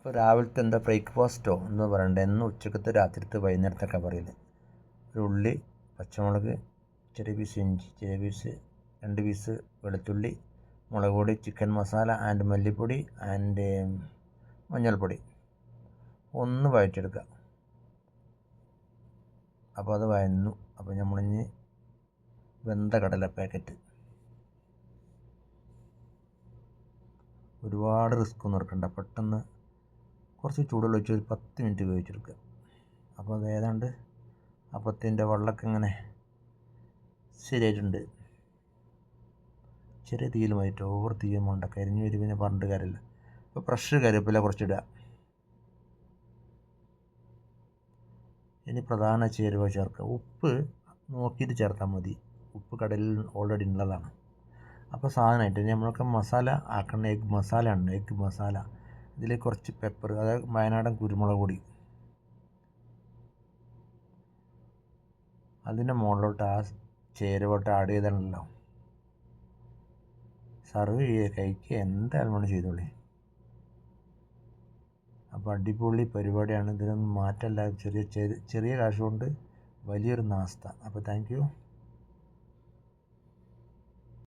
ഇപ്പോൾ രാവിലത്തെ എന്താ ബ്രേക്ക്ഫാസ്റ്റോ എന്ന് പറയണ്ടേ, എന്ന് ഉച്ചക്കത്തെ രാത്രിത്തെ വൈകുന്നേരത്തൊക്കെ പറയല്. ഒരു ഉള്ളി, പച്ചമുളക്, ചെറിയ പീസ് ഇഞ്ചി, ചെറിയ പീസ് 2 പീസ് വെളുത്തുള്ളി, മുളക് പൊടി, ചിക്കൻ മസാല ആൻഡ് മല്ലിപ്പൊടി ആൻഡ് മഞ്ഞൾപ്പൊടി ഒന്ന് വഴറ്റിയെടുക്കുക. അപ്പോൾ അത് വഴന്നു. അപ്പോൾ നമ്മളിഞ്ഞ് വെന്ത കടല പാക്കറ്റ്, ഒരുപാട് റിസ്ക് ഒന്നും എടുക്കണ്ട, പെട്ടെന്ന് കുറച്ച് ചൂടുവെള്ളം ഒഴിച്ച് ഒരു 10 മിനിറ്റ് വേവിച്ചെടുക്കുക. അപ്പോൾ അത് ഏതാണ്ട് അപ്പത്തിൻ്റെ വെള്ളമൊക്കെ ഇങ്ങനെ ശരിയായിട്ടുണ്ട്. ചെറിയ തീയിൽ മതിട്ട്, ഓവർ തീയും വേണ്ട, കരിഞ്ഞ് വരും, പിന്നെ പറഞ്ഞിട്ട് കാര്യമില്ല. ഇപ്പോൾ ഫ്രഷ് കരിവേപ്പില കുറച്ചിടുക. ഇനി പ്രധാന ചേരുവ ചേർക്കുക. ഉപ്പ് നോക്കിയിട്ട് ചേർത്താൽ മതി, ഉപ്പ് കടലിൽ ഓൾറെഡി ഉള്ളതാണ്. അപ്പോൾ സാധനമായിട്ട് ഇനി നമ്മളൊക്കെ മസാല ആക്കുന്ന എഗ് മസാല ഉണ്ട്, എഗ് മസാല. ഇതിലേക്ക് കുറച്ച് പെപ്പർ, അതായത് വയനാടൻ കുരുമുളക് പൊടി, അതിൻ്റെ മുകളിലോട്ട് ആ ചേരുവോട്ട് ആഡ് ചെയ്താണല്ലോ. സർവ് ചെയ്യുക, കഴിക്കുക, എന്തായാലും വേണം ചെയ്തോളി. അപ്പോൾ അടിപൊളി പരിപാടിയാണ്. ഇതിനൊന്നും മാറ്റമല്ല, ചെറിയ കാശ് കൊണ്ട് വലിയൊരു നാസ്ത. അപ്പോൾ താങ്ക് യു.